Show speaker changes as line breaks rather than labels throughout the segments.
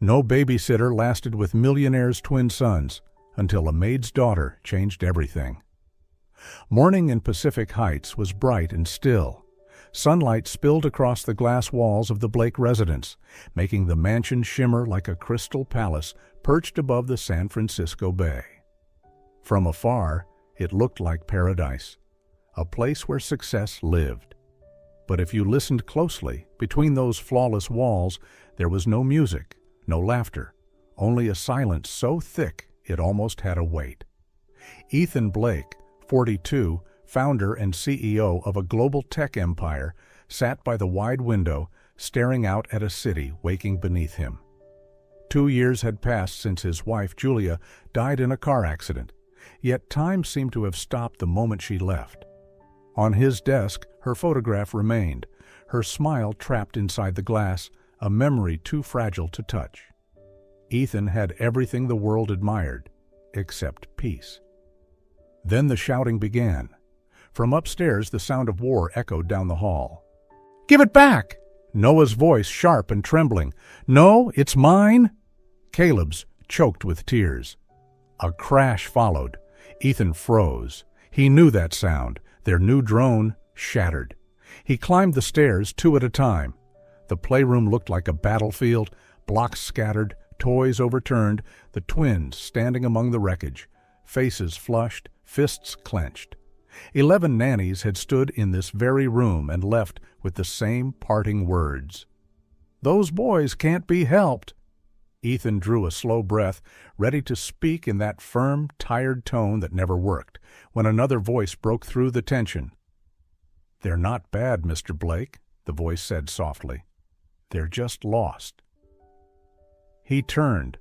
No babysitter lasted with Millionaire's twin sons until a maid's daughter changed everything. Morning in Pacific Heights was bright and still. Sunlight spilled across the glass walls of the Blake residence, making the mansion shimmer like a crystal palace perched above the San Francisco Bay. From afar, it looked like paradise, a place where success lived. But if you listened closely, between those flawless walls, there was no music, no laughter, only a silence so thick it almost had a weight. Ethan Blake, 42, founder and CEO of a global tech empire, sat by the wide window, staring out at a city waking beneath him. 2 years had passed since his wife, Julia, died in a car accident, yet time seemed to have stopped the moment she left. On his desk, her photograph remained, her smile trapped inside the glass, a memory too fragile to touch. Ethan had everything the world admired, except peace. Then the shouting began. From upstairs, the sound of war echoed down the hall. "Give it back!" Noah's voice, sharp and trembling. "No, it's mine!" Caleb's, choked with tears. A crash followed. Ethan froze. He knew that sound. Their new drone shattered. He climbed the stairs 2 at a time. The playroom looked like a battlefield, blocks scattered, toys overturned, the twins standing among the wreckage, faces flushed, fists clenched. 11 nannies had stood in this very room and left with the same parting words. "Those boys can't be helped." Ethan drew a slow breath, ready to speak in that firm, tired tone that never worked, when another voice broke through the tension. "They're not bad, Mr. Blake," the voice said softly. "They're just lost." He turned.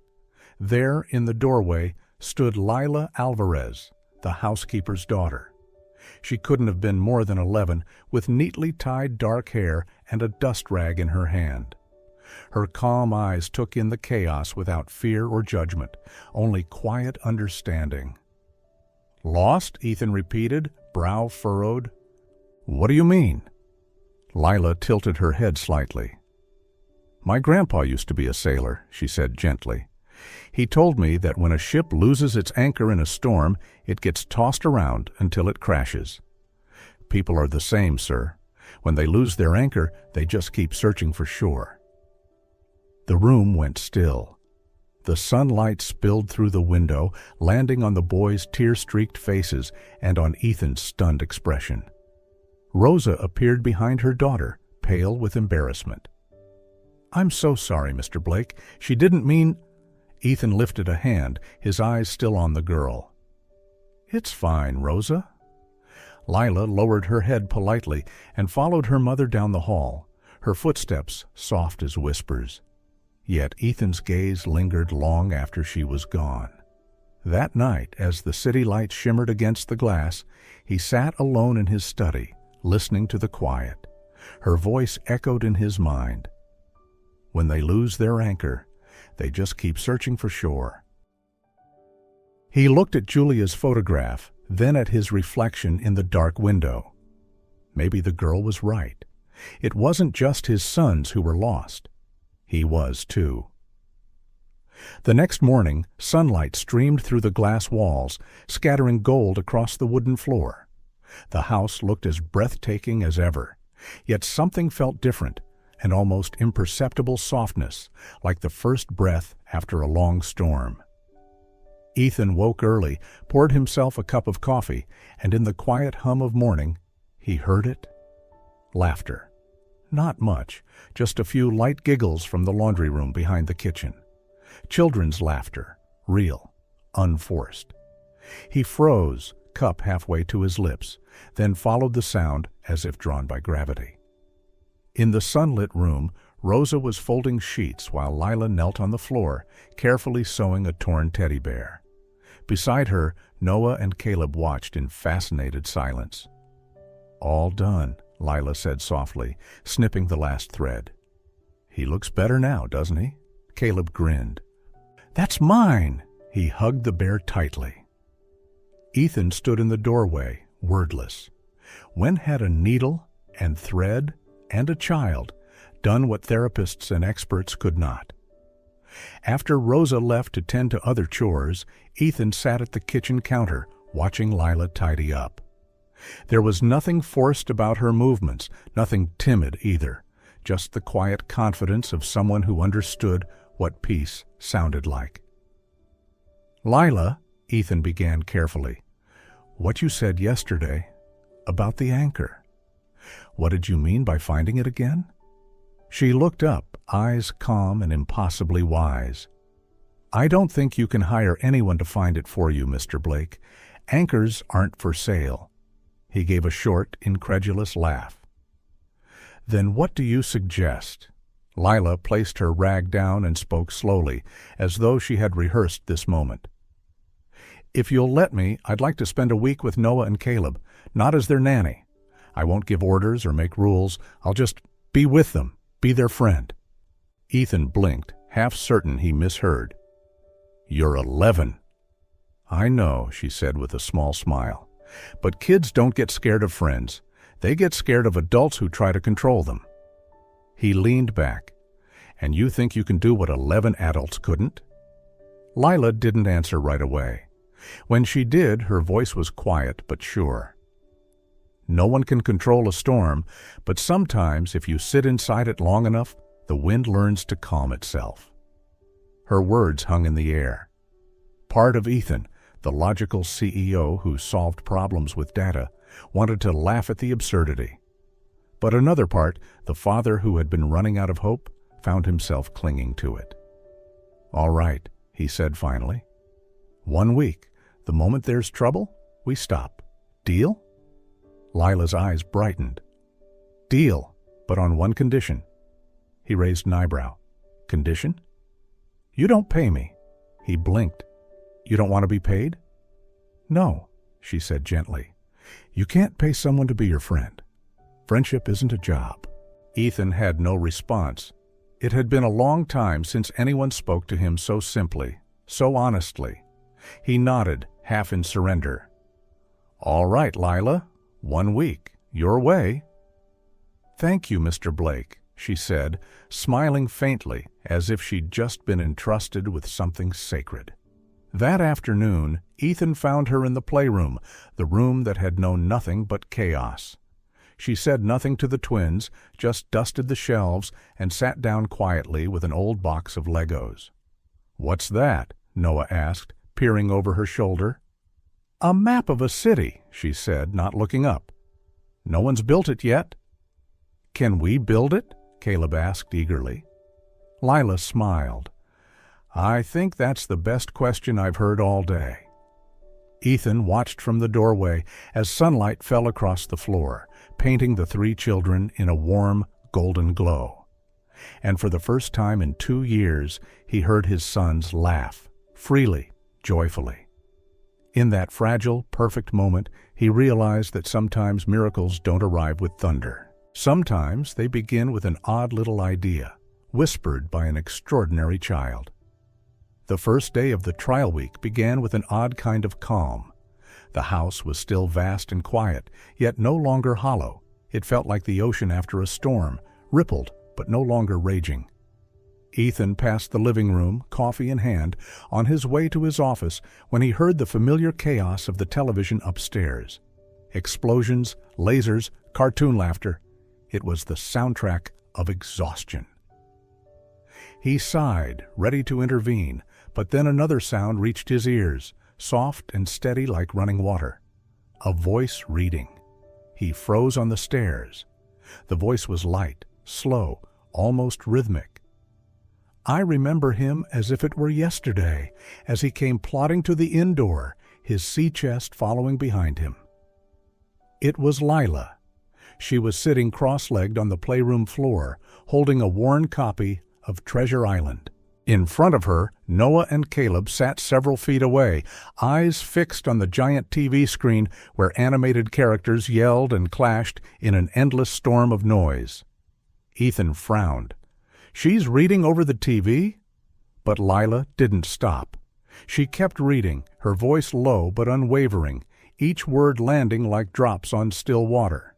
There, in the doorway, stood Lila Alvarez, the housekeeper's daughter. She couldn't have been more than 11, with neatly tied dark hair and a dust rag in her hand. Her calm eyes took in the chaos without fear or judgment, only quiet understanding. "Lost?" Ethan repeated, brow furrowed. "What do you mean?" Lila tilted her head slightly. "My grandpa used to be a sailor," she said gently. "He told me that when a ship loses its anchor in a storm, it gets tossed around until it crashes. People are the same, sir. When they lose their anchor, they just keep searching for shore." The room went still. The sunlight spilled through the window, landing on the boys' tear-streaked faces and on Ethan's stunned expression. Rosa appeared behind her daughter, pale with embarrassment. "I'm so sorry, Mr. Blake. She didn't mean—" Ethan lifted a hand, his eyes still on the girl. "It's fine, Rosa." Lila lowered her head politely and followed her mother down the hall, her footsteps soft as whispers. Yet Ethan's gaze lingered long after she was gone. That night, as the city lights shimmered against the glass, he sat alone in his study, listening to the quiet. Her voice echoed in his mind. When they lose their anchor, they just keep searching for shore. He looked at Julia's photograph, then at his reflection in the dark window. Maybe the girl was right. It wasn't just his sons who were lost. He was too. The next morning, sunlight streamed through the glass walls, scattering gold across the wooden floor. The house looked as breathtaking as ever, yet something felt different, an almost imperceptible softness, like the first breath after a long storm. Ethan woke early, poured himself a cup of coffee, and in the quiet hum of morning, he heard it. Laughter. Not much, just a few light giggles from the laundry room behind the kitchen. Children's laughter, real, unforced. He froze, cup halfway to his lips, then followed the sound as if drawn by gravity. In the sunlit room, Rosa was folding sheets while Lila knelt on the floor, carefully sewing a torn teddy bear. Beside her, Noah and Caleb watched in fascinated silence. "All done," Lila said softly, snipping the last thread. "He looks better now, doesn't he?" Caleb grinned. "That's mine!" He hugged the bear tightly. Ethan stood in the doorway, wordless. When had a needle and thread and a child done what therapists and experts could not? After Rosa left to tend to other chores, Ethan sat at the kitchen counter, watching Lila tidy up. There was nothing forced about her movements, nothing timid either, just the quiet confidence of someone who understood what peace sounded like. "Lila," Ethan began carefully, "what you said yesterday about the anchor. What did you mean by finding it again?" She looked up, eyes calm and impossibly wise. "I don't think you can hire anyone to find it for you, Mr. Blake. Anchors aren't for sale." He gave a short, incredulous laugh. "Then what do you suggest?" Lila placed her rag down and spoke slowly, as though she had rehearsed this moment. "If you'll let me, I'd like to spend a week with Noah and Caleb, not as their nanny. I won't give orders or make rules. I'll just be with them, be their friend." Ethan blinked, half certain he misheard. "You're 11. "I know," she said with a small smile. "But kids don't get scared of friends. They get scared of adults who try to control them." He leaned back. "And you think you can do what 11 adults couldn't?" Lila didn't answer right away. When she did, her voice was quiet but sure. "No one can control a storm, but sometimes if you sit inside it long enough, the wind learns to calm itself." Her words hung in the air. Part of Ethan, the logical CEO who solved problems with data, wanted to laugh at the absurdity. But another part, the father who had been running out of hope, found himself clinging to it. "All right," he said finally. "1 week. The moment there's trouble, we stop. Deal?" Lila's eyes brightened. "Deal, but on one condition." He raised an eyebrow. "Condition?" "You don't pay me." He blinked. "You don't want to be paid?" "No," she said gently. "You can't pay someone to be your friend. Friendship isn't a job." Ethan had no response. It had been a long time since anyone spoke to him so simply, so honestly. He nodded, half in surrender. "All right, Lila. 1 week. Your way." "Thank you, Mr. Blake," she said, smiling faintly as if she'd just been entrusted with something sacred. That afternoon, Ethan found her in the playroom, the room that had known nothing but chaos. She said nothing to the twins, just dusted the shelves and sat down quietly with an old box of Legos. "What's that?" Noah asked, peering over her shoulder. "A map of a city," she said, not looking up. "No one's built it yet." "Can we build it?" Caleb asked eagerly. Lila smiled. "I think that's the best question I've heard all day." Ethan watched from the doorway as sunlight fell across the floor, painting the 3 children in a warm, golden glow. And for the first time in 2 years, he heard his sons laugh, freely, joyfully. In that fragile, perfect moment, he realized that sometimes miracles don't arrive with thunder. Sometimes they begin with an odd little idea, whispered by an extraordinary child. The first day of the trial week began with an odd kind of calm. The house was still vast and quiet, yet no longer hollow. It felt like the ocean after a storm, rippled but no longer raging. Ethan passed the living room, coffee in hand, on his way to his office when he heard the familiar chaos of the television upstairs. Explosions, lasers, cartoon laughter. It was the soundtrack of exhaustion. He sighed, ready to intervene, but then another sound reached his ears, soft and steady like running water. A voice reading. He froze on the stairs. The voice was light, slow, almost rhythmic. I remember him as if it were yesterday, as he came plodding to the inn door, his sea chest following behind him. It was Lila. She was sitting cross-legged on the playroom floor, holding a worn copy of Treasure Island. In front of her, Noah and Caleb sat several feet away, eyes fixed on the giant TV screen where animated characters yelled and clashed in an endless storm of noise. Ethan frowned. "She's reading over the TV?" But Lila didn't stop. She kept reading, her voice low but unwavering, each word landing like drops on still water.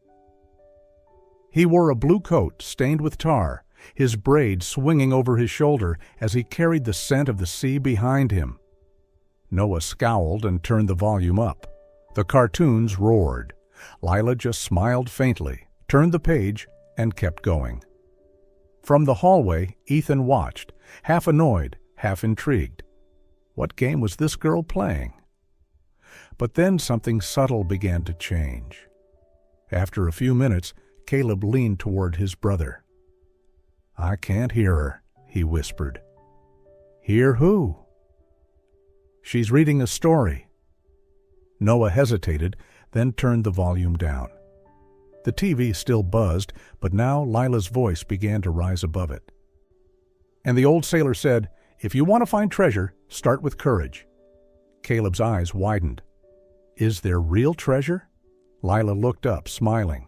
He wore a blue coat stained with tar, his braid swinging over his shoulder as he carried the scent of the sea behind him. Noah scowled and turned the volume up. The cartoons roared. Lila just smiled faintly, turned the page, and kept going. From the hallway, Ethan watched, half annoyed, half intrigued. What game was this girl playing? But then something subtle began to change. After a few minutes, Caleb leaned toward his brother. "I can't hear her," he whispered. "Hear who?" "She's reading a story." Noah hesitated, then turned the volume down. The TV still buzzed, but now Lila's voice began to rise above it. "And the old sailor said, 'If you want to find treasure, start with courage.'" Caleb's eyes widened. "Is there real treasure?" Lila looked up, smiling.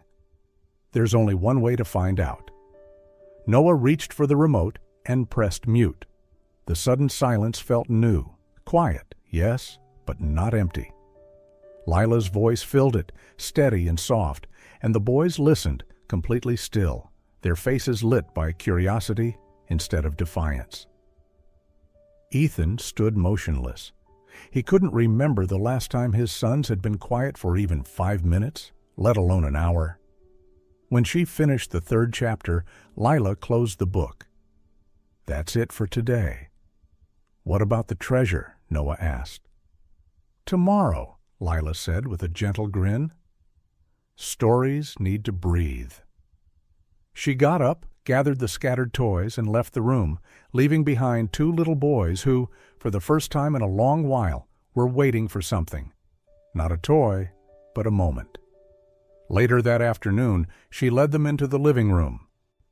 "There's only one way to find out." Noah reached for the remote and pressed mute. The sudden silence felt new. Quiet, yes, but not empty. Lila's voice filled it, steady and soft, and the boys listened, completely still, their faces lit by curiosity instead of defiance. Ethan stood motionless. He couldn't remember the last time his sons had been quiet for even 5 minutes, let alone an hour. When she finished the 3rd chapter, Lila closed the book. "That's it for today." "What about the treasure?" Noah asked. "Tomorrow," Lila said with a gentle grin. "Stories need to breathe." She got up, gathered the scattered toys, and left the room, leaving behind 2 little boys who, for the first time in a long while, were waiting for something. Not a toy, but a moment. Later that afternoon, she led them into the living room.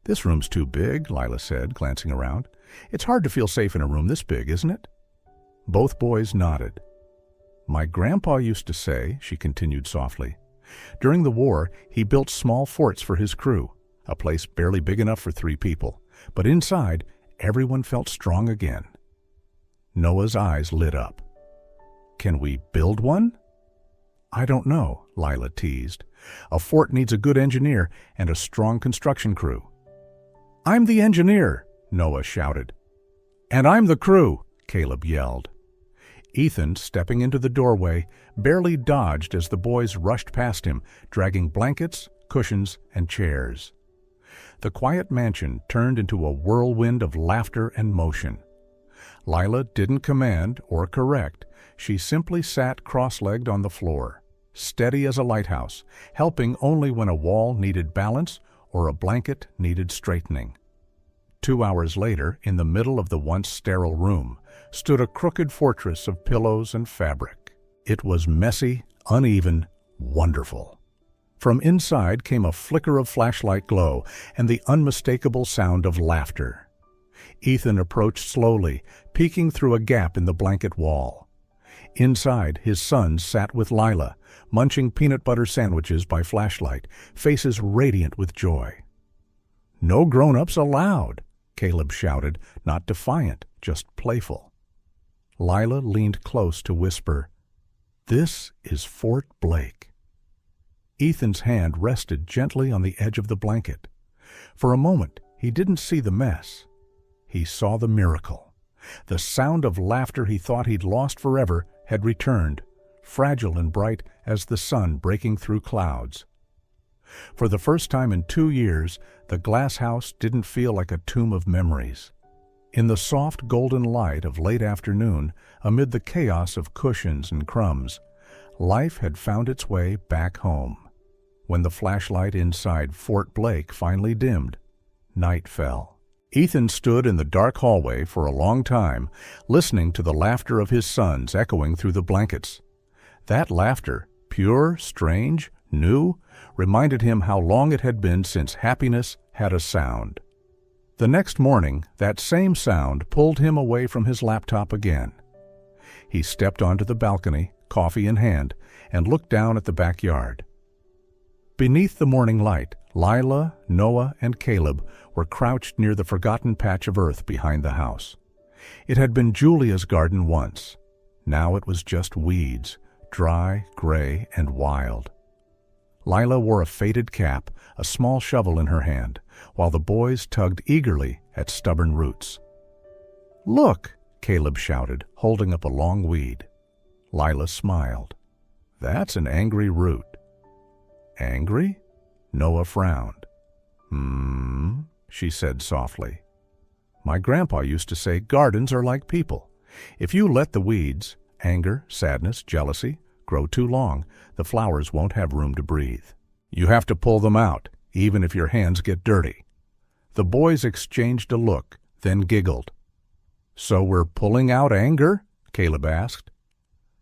"This room's too big," Lila said, glancing around. "It's hard to feel safe in a room this big, isn't it?" Both boys nodded. "My grandpa used to say," she continued softly, "during the war he built small forts for his crew, a place barely big enough for 3 people, but inside everyone felt strong again." Noah's eyes lit up. "Can we build one?" "I don't know," Lila teased. "A fort needs a good engineer and a strong construction crew." "I'm the engineer," Noah shouted. "And I'm the crew," Caleb yelled. Ethan, stepping into the doorway, barely dodged as the boys rushed past him, dragging blankets, cushions, and chairs. The quiet mansion turned into a whirlwind of laughter and motion. Lila didn't command or correct. She simply sat cross-legged on the floor, steady as a lighthouse, helping only when a wall needed balance or a blanket needed straightening. 2 hours later, in the middle of the once sterile room, stood a crooked fortress of pillows and fabric. It was messy, uneven, wonderful. From inside came a flicker of flashlight glow and the unmistakable sound of laughter. Ethan approached slowly, peeking through a gap in the blanket wall. Inside, his sons sat with Lila, munching peanut butter sandwiches by flashlight, faces radiant with joy. "No grown-ups allowed," Caleb shouted, not defiant, just playful. Lila leaned close to whisper, "This is Fort Blake." Ethan's hand rested gently on the edge of the blanket. For a moment, he didn't see the mess. He saw the miracle. The sound of laughter he thought he'd lost forever had returned, fragile and bright as the sun breaking through clouds. For the first time in 2 years, the glass house didn't feel like a tomb of memories. In the soft golden light of late afternoon, amid the chaos of cushions and crumbs, life had found its way back home. When the flashlight inside Fort Blake finally dimmed, night fell. Ethan stood in the dark hallway for a long time, listening to the laughter of his sons echoing through the blankets. That laughter, pure, strange, new, reminded him how long it had been since happiness had a sound. The next morning, that same sound pulled him away from his laptop again. He stepped onto the balcony, coffee in hand, and looked down at the backyard. Beneath the morning light, Lila, Noah, and Caleb were crouched near the forgotten patch of earth behind the house. It had been Julia's garden once. Now it was just weeds, dry, gray, and wild. Lila wore a faded cap, a small shovel in her hand, while the boys tugged eagerly at stubborn roots. "Look!" Caleb shouted, holding up a long weed. Lila smiled. "That's an angry root." "Angry?" Noah frowned. She said softly. "My grandpa used to say gardens are like people. If you let the weeds, anger, sadness, jealousy, grow too long, the flowers won't have room to breathe. You have to pull them out, even if your hands get dirty." The boys exchanged a look, then giggled. "So we're pulling out anger?" Caleb asked.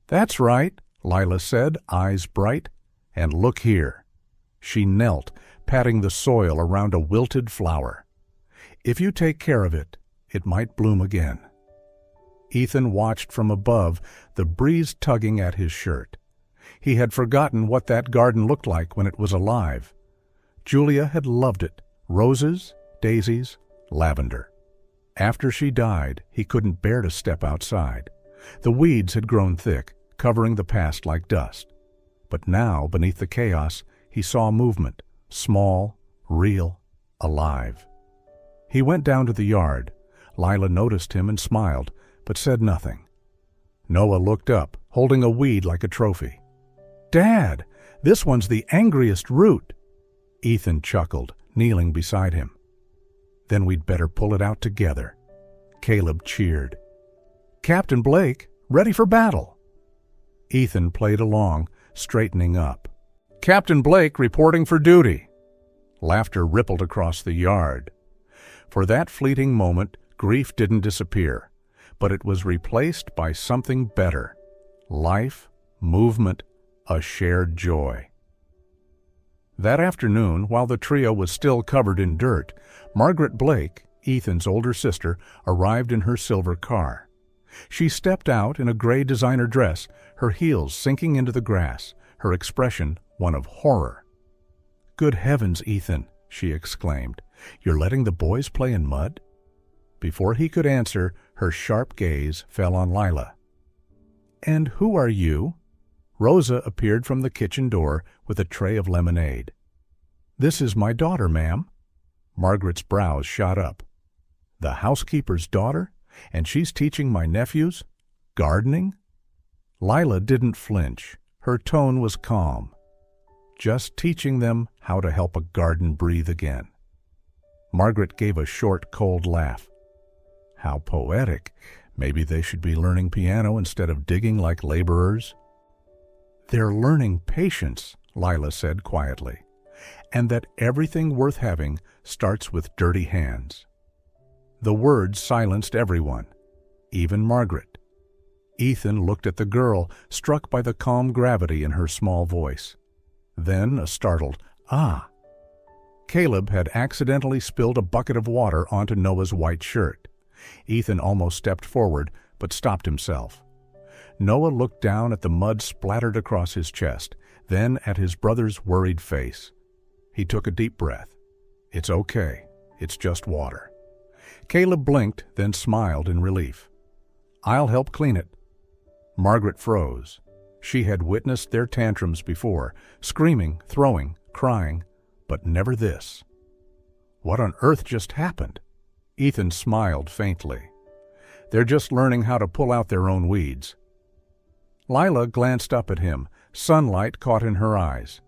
"That's right," Lila said, eyes bright. "And look here." She knelt, patting the soil around a wilted flower. "If you take care of it, it might bloom again." Ethan watched from above, the breeze tugging at his shirt. He had forgotten what that garden looked like when it was alive. Julia had loved it, roses, daisies, lavender. After she died, he couldn't bear to step outside. The weeds had grown thick, covering the past like dust. But now, beneath the chaos, he saw movement, small, real, alive. He went down to the yard. Lila noticed him and smiled, but said nothing. Noah looked up, holding a weed like a trophy. "Dad, this one's the angriest root." Ethan chuckled, kneeling beside him. "Then we'd better pull it out together." Caleb cheered. "Captain Blake, ready for battle." Ethan played along, straightening up. "Captain Blake reporting for duty." Laughter rippled across the yard. For that fleeting moment, grief didn't disappear, but it was replaced by something better. Life, movement, a shared joy. That afternoon, while the trio was still covered in dirt, Margaret Blake, Ethan's older sister, arrived in her silver car. She stepped out in a gray designer dress, her heels sinking into the grass, her expression one of horror. "Good heavens, Ethan," she exclaimed. "You're letting the boys play in mud?" Before he could answer, her sharp gaze fell on Lila. "And who are you?" Rosa appeared from the kitchen door with a tray of lemonade. "This is my daughter, ma'am." Margaret's brows shot up. "The housekeeper's daughter? And she's teaching my nephews? Gardening?" Lila didn't flinch. Her tone was calm. "Just teaching them how to help a garden breathe again." Margaret gave a short, cold laugh. "How poetic. Maybe they should be learning piano instead of digging like laborers." "They're learning patience," Lila said quietly, "and that everything worth having starts with dirty hands." The words silenced everyone, even Margaret. Ethan looked at the girl, struck by the calm gravity in her small voice. Then a startled, "Ah!" Caleb had accidentally spilled a bucket of water onto Noah's white shirt. Ethan almost stepped forward, but stopped himself. Noah looked down at the mud splattered across his chest, then at his brother's worried face. He took a deep breath. "It's okay. It's just water." Caleb blinked, then smiled in relief. "I'll help clean it." Margaret froze. She had witnessed their tantrums before, screaming, throwing, crying, but never this. What on earth just happened? Ethan smiled faintly. "They're just learning how to pull out their own weeds." Lila glanced up at him, sunlight caught in her eyes.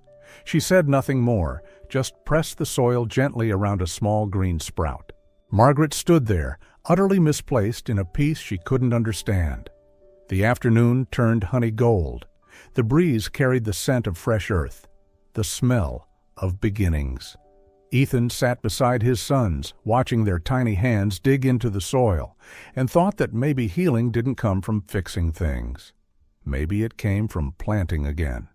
She said nothing more, just pressed the soil gently around a small green sprout. Margaret stood there, utterly misplaced in a peace she couldn't understand. The afternoon turned honey gold. The breeze carried the scent of fresh earth, the smell of beginnings. Ethan sat beside his sons, watching their tiny hands dig into the soil, and thought that maybe healing didn't come from fixing things. Maybe it came from planting again.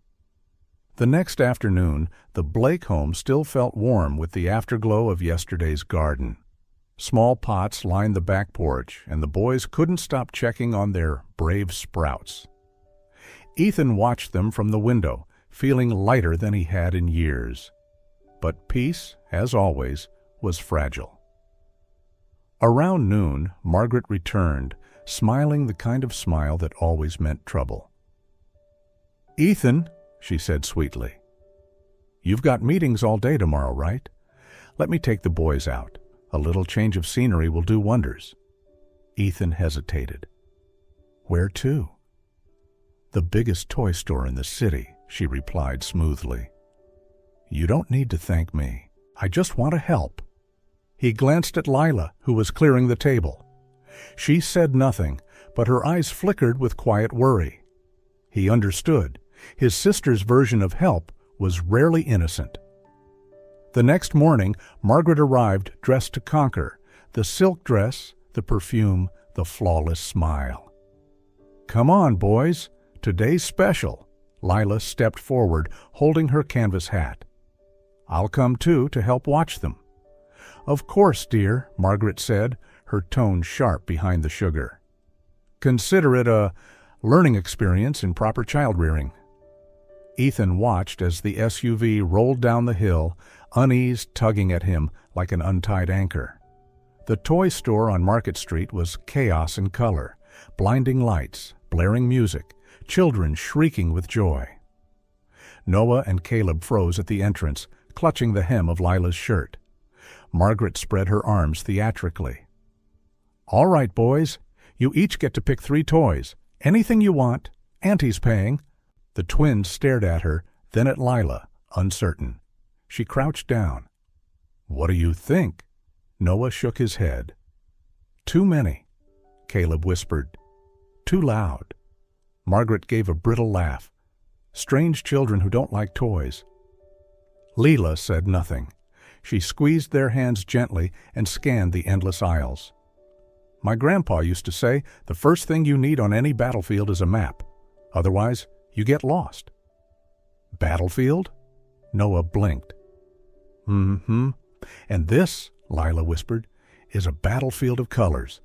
The next afternoon, the Blake home still felt warm with the afterglow of yesterday's garden. Small pots lined the back porch, and the boys couldn't stop checking on their brave sprouts. Ethan watched them from the window, feeling lighter than he had in years. But peace, as always, was fragile. Around noon, Margaret returned, smiling the kind of smile that always meant trouble. "Ethan," she said sweetly, "you've got meetings all day tomorrow, right? Let me take the boys out. A little change of scenery will do wonders." Ethan hesitated. "Where to?" "The biggest toy store in the city," she replied smoothly. "You don't need to thank me. I just want to help." He glanced at Lila, who was clearing the table. She said nothing, but her eyes flickered with quiet worry. He understood. His sister's version of help was rarely innocent. The next morning, Margaret arrived dressed to conquer, the silk dress, the perfume, the flawless smile. "Come on, boys. Today's special." Lila stepped forward, holding her canvas hat. "I'll come too to help watch them." "Of course, dear," Margaret said, her tone sharp behind the sugar. "Consider it a learning experience in proper child-rearing." Ethan watched as the SUV rolled down the hill, unease tugging at him like an untied anchor. The toy store on Market Street was chaos in color, blinding lights, blaring music, children shrieking with joy. Noah and Caleb froze at the entrance, clutching the hem of Lila's shirt. Margaret spread her arms theatrically. "All right, boys, you each get to pick 3 toys. Anything you want. Auntie's paying." The twins stared at her, then at Lila, uncertain. She crouched down. "What do you think?" Noah shook his head. "Too many," Caleb whispered. "Too loud." Margaret gave a brittle laugh. "Strange children who don't like toys." Lila said nothing. She squeezed their hands gently and scanned the endless aisles. "My grandpa used to say the first thing you need on any battlefield is a map. Otherwise, you get lost." "Battlefield?" Noah blinked. "Mm-hmm. And this," Lila whispered, "is a battlefield of colors."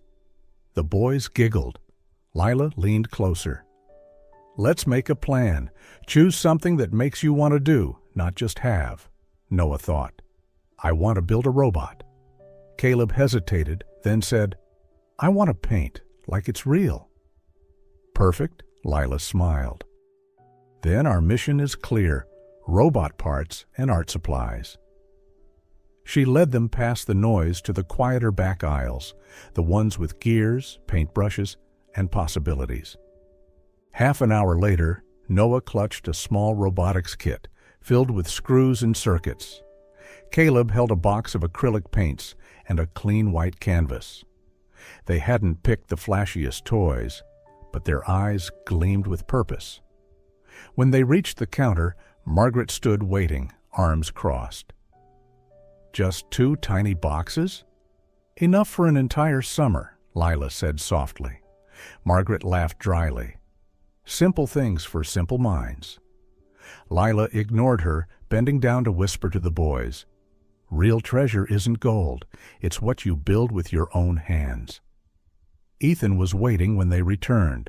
The boys giggled. Lila leaned closer. "Let's make a plan. Choose something that makes you want to do, not just have," Noah thought. "I want to build a robot." Caleb hesitated, then said, "I want to paint, like it's real." "Perfect," Lila smiled. "Then our mission is clear: robot parts and art supplies." She led them past the noise to the quieter back aisles, the ones with gears, paintbrushes, and possibilities. Half an hour later, Noah clutched a small robotics kit filled with screws and circuits. Caleb held a box of acrylic paints and a clean white canvas. They hadn't picked the flashiest toys, but their eyes gleamed with purpose. When they reached the counter, Margaret stood waiting, arms crossed. "Just 2 tiny boxes?" "Enough for an entire summer," Lila said softly. Margaret laughed dryly. "Simple things for simple minds." Lila ignored her, bending down to whisper to the boys, "Real treasure isn't gold. It's what you build with your own hands." Ethan was waiting when they returned.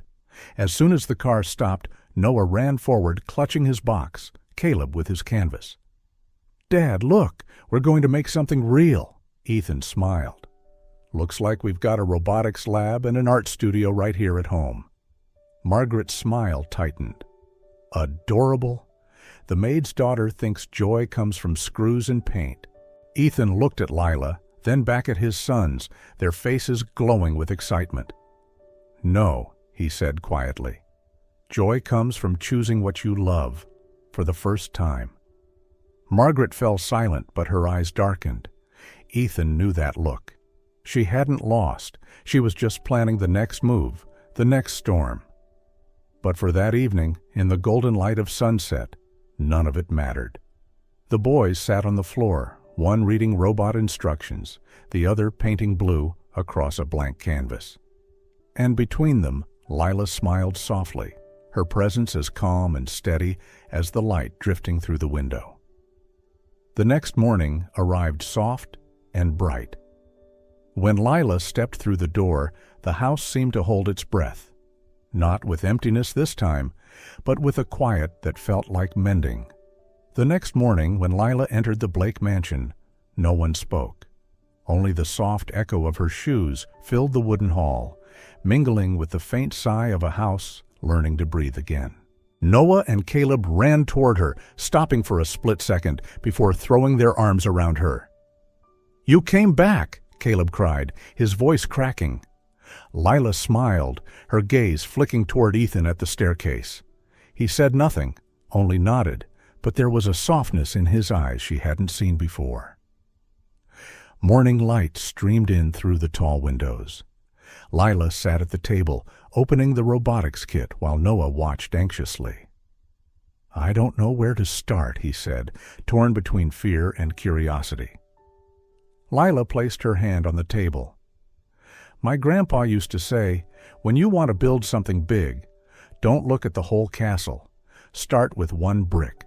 As soon as the car stopped, Noah ran forward, clutching his box, Caleb with his canvas. "Dad, look, we're going to make something real." Ethan smiled. "Looks like we've got a robotics lab and an art studio right here at home." Margaret's smile tightened. "Adorable. The maid's daughter thinks joy comes from screws and paint." Ethan looked at Lila, then back at his sons, their faces glowing with excitement. "No," he said quietly. "Joy comes from choosing what you love, for the first time." Margaret fell silent, but her eyes darkened. Ethan knew that look. She hadn't lost. She was just planning the next move, the next storm. But for that evening, in the golden light of sunset, none of it mattered. The boys sat on the floor, one reading robot instructions, the other painting blue across a blank canvas. And between them, Lila smiled softly, her presence as calm and steady as the light drifting through the window. The next morning arrived soft and bright. When Lila stepped through the door, the house seemed to hold its breath, not with emptiness this time, but with a quiet that felt like mending. The next morning, when Lila entered the Blake mansion, no one spoke. Only the soft echo of her shoes filled the wooden hall, mingling with the faint sigh of a house learning to breathe again. Noah and Caleb ran toward her, stopping for a split second before throwing their arms around her. "You came back!" Caleb cried, his voice cracking. Lila smiled, her gaze flicking toward Ethan at the staircase. He said nothing, only nodded, but there was a softness in his eyes she hadn't seen before. Morning light streamed in through the tall windows. Lila sat at the table, opening the robotics kit while Noah watched anxiously. "I don't know where to start," he said, torn between fear and curiosity. Lila placed her hand on the table. "My grandpa used to say, when you want to build something big, don't look at the whole castle. Start with one brick.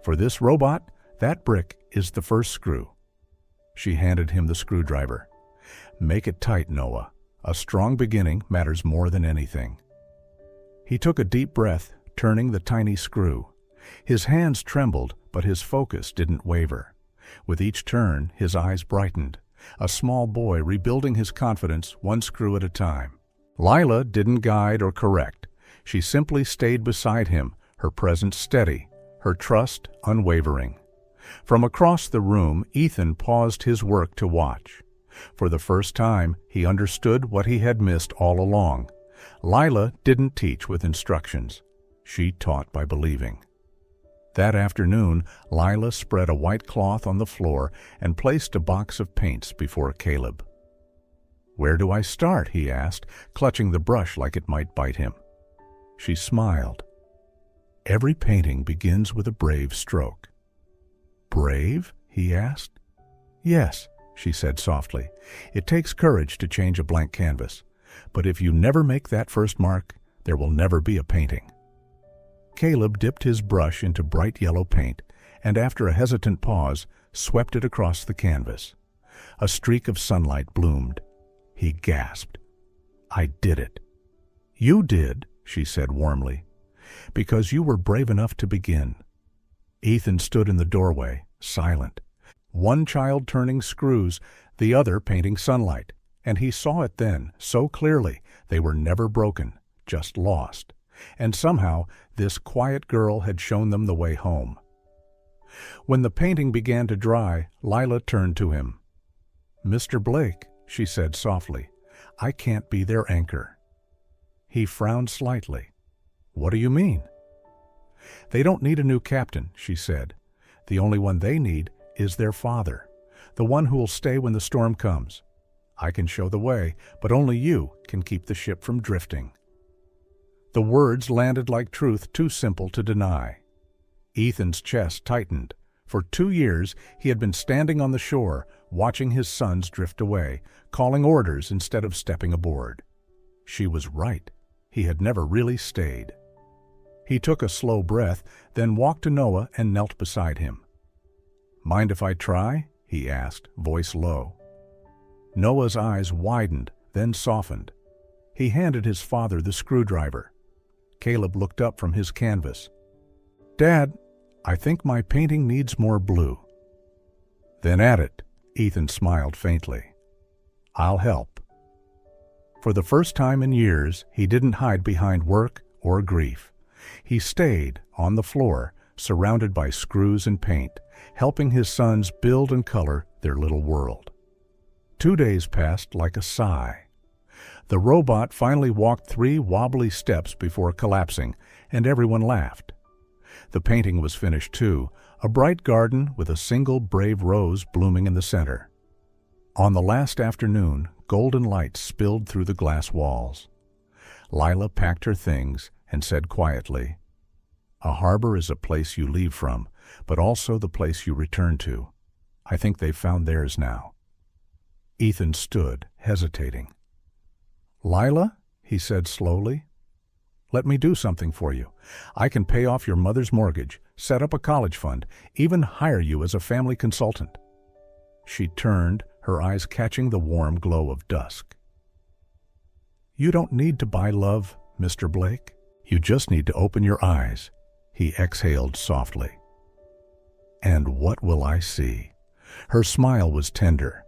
For this robot, that brick is the first screw." She handed him the screwdriver. "Make it tight, Noah. A strong beginning matters more than anything." He took a deep breath, turning the tiny screw. His hands trembled, but his focus didn't waver. With each turn, his eyes brightened, a small boy rebuilding his confidence one screw at a time. Lila didn't guide or correct. She simply stayed beside him, her presence steady, her trust unwavering. From across the room, Ethan paused his work to watch. For the first time, he understood what he had missed all along. Lila didn't teach with instructions. She taught by believing. That afternoon, Lila spread a white cloth on the floor and placed a box of paints before Caleb. "Where do I start?" he asked, clutching the brush like it might bite him. She smiled. "Every painting begins with a brave stroke." "Brave?" he asked. "Yes," she said softly. "It takes courage to change a blank canvas. But if you never make that first mark, there will never be a painting." Caleb dipped his brush into bright yellow paint and, after a hesitant pause, swept it across the canvas. A streak of sunlight bloomed. He gasped. "I did it." "You did," she said warmly, "because you were brave enough to begin." Ethan stood in the doorway, silent. One child turning screws, the other painting sunlight, and he saw it then, so clearly. They were never broken, just lost. And somehow, this quiet girl had shown them the way home. When the painting began to dry, Lila turned to him. "Mr. Blake," she said softly, "I can't be their anchor." He frowned slightly. "What do you mean?" "They don't need a new captain," she said. "The only one they need is their father, the one who will stay when the storm comes. I can show the way, but only you can keep the ship from drifting." The words landed like truth too simple to deny. Ethan's chest tightened. For 2 years, he had been standing on the shore, watching his sons drift away, calling orders instead of stepping aboard. She was right. He had never really stayed. He took a slow breath, then walked to Noah and knelt beside him. "Mind if I try?" he asked, voice low. Noah's eyes widened, then softened. He handed his father the screwdriver. Caleb looked up from his canvas. "Dad, I think my painting needs more blue." "Then add it," Ethan smiled faintly. "I'll help." For the first time in years, he didn't hide behind work or grief. He stayed on the floor, surrounded by screws and paint, helping his sons build and color their little world. 2 days passed like a sigh. The robot finally walked 3 wobbly steps before collapsing, and everyone laughed. The painting was finished too, a bright garden with a single brave rose blooming in the center. On the last afternoon, golden light spilled through the glass walls. Lila packed her things and said quietly, "A harbor is a place you leave from, but also the place you return to. I think they've found theirs now." Ethan stood, hesitating. "Lila," he said slowly, "let me do something for you. I can pay off your mother's mortgage, set up a college fund, even hire you as a family consultant." She turned, her eyes catching the warm glow of dusk. "You don't need to buy love, Mr. Blake. You just need to open your eyes," he exhaled softly. "And what will I see?" Her smile was tender.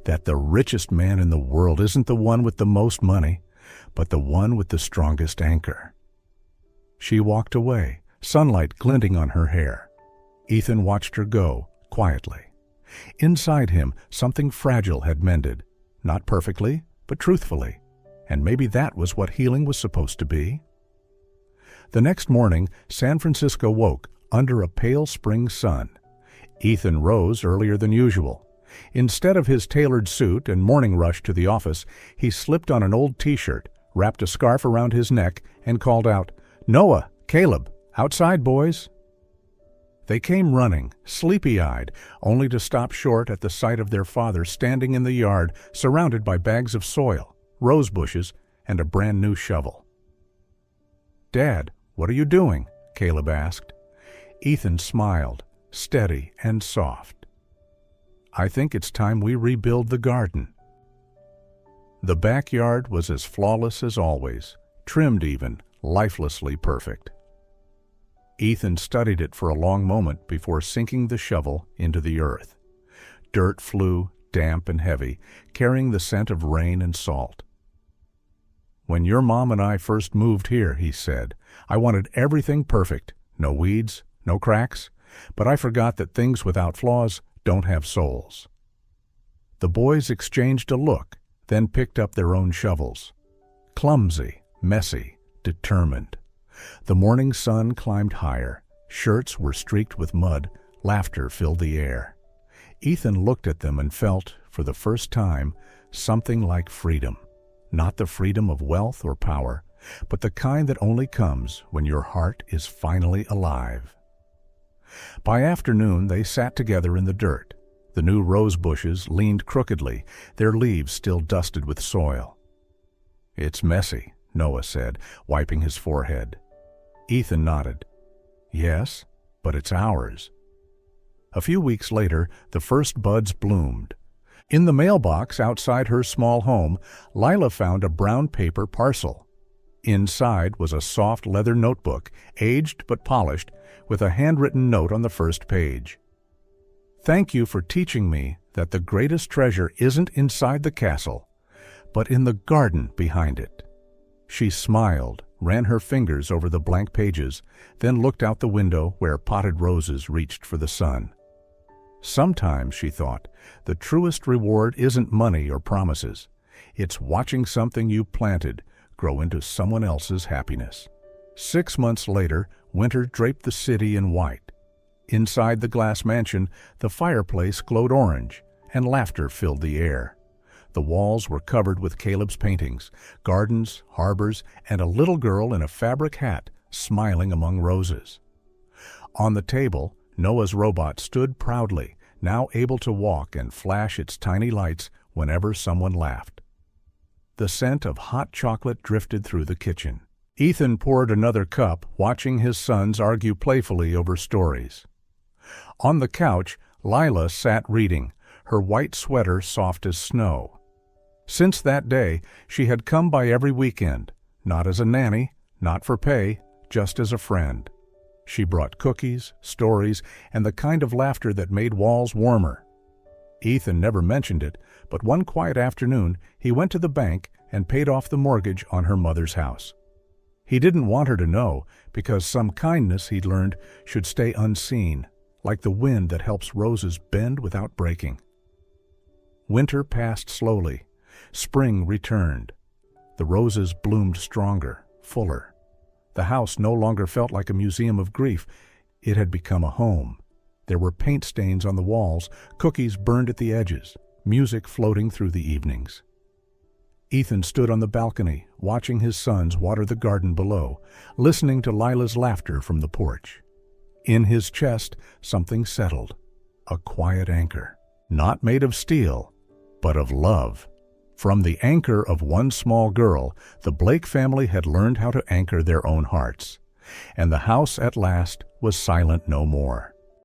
"That the richest man in the world isn't the one with the most money, but the one with the strongest anchor." She walked away, sunlight glinting on her hair. Ethan watched her go, quietly. Inside him, something fragile had mended, not perfectly, but truthfully, and maybe that was what healing was supposed to be. The next morning, San Francisco woke under a pale spring sun. Ethan rose earlier than usual. Instead of his tailored suit and morning rush to the office, he slipped on an old t-shirt, wrapped a scarf around his neck, and called out, "Noah, Caleb, outside, boys." They came running, sleepy-eyed, only to stop short at the sight of their father standing in the yard, surrounded by bags of soil, rose bushes, and a brand-new shovel. "Dad, what are you doing?" Caleb asked. Ethan smiled, steady and soft. "I think it's time we rebuild the garden." The backyard was as flawless as always, trimmed even, lifelessly perfect. Ethan studied it for a long moment before sinking the shovel into the earth. Dirt flew, damp and heavy, carrying the scent of rain and salt. "When your mom and I first moved here," he said, "I wanted everything perfect, no weeds, no cracks, but I forgot that things without flaws don't have souls." The boys exchanged a look, then picked up their own shovels. Clumsy, messy, determined. The morning sun climbed higher. Shirts were streaked with mud. Laughter filled the air. Ethan looked at them and felt, for the first time, something like freedom. Not the freedom of wealth or power, but the kind that only comes when your heart is finally alive. By afternoon, they sat together in the dirt. The new rose bushes leaned crookedly, their leaves still dusted with soil. "It's messy," Noah said, wiping his forehead. Ethan nodded. "Yes, but it's ours." A few weeks later, the first buds bloomed. In the mailbox outside her small home, Lila found a brown paper parcel. Inside was a soft leather notebook, aged but polished, with a handwritten note on the first page. "Thank you for teaching me that the greatest treasure isn't inside the castle, but in the garden behind it." She smiled, ran her fingers over the blank pages, then looked out the window where potted roses reached for the sun. Sometimes, she thought, the truest reward isn't money or promises. It's watching something you planted grow into someone else's happiness. 6 months later, winter draped the city in white. Inside the glass mansion, the fireplace glowed orange, and laughter filled the air. The walls were covered with Caleb's paintings, gardens, harbors, and a little girl in a fabric hat smiling among roses. On the table, Noah's robot stood proudly, now able to walk and flash its tiny lights whenever someone laughed. The scent of hot chocolate drifted through the kitchen. Ethan poured another cup, watching his sons argue playfully over stories. On the couch, Lila sat reading, her white sweater soft as snow. Since that day, she had come by every weekend, not as a nanny, not for pay, just as a friend. She brought cookies, stories, and the kind of laughter that made walls warmer. Ethan never mentioned it, but one quiet afternoon he went to the bank and paid off the mortgage on her mother's house. He didn't want her to know, because some kindness he'd learned should stay unseen, like the wind that helps roses bend without breaking. Winter passed slowly. Spring returned. The roses bloomed stronger, fuller. The house no longer felt like a museum of grief. It had become a home. There were paint stains on the walls, cookies burned at the edges, music floating through the evenings. Ethan stood on the balcony, watching his sons water the garden below, listening to Lila's laughter from the porch. In his chest, something settled, a quiet anchor, not made of steel, but of love. From the anchor of one small girl, the Blake family had learned how to anchor their own hearts, and the house at last was silent no more.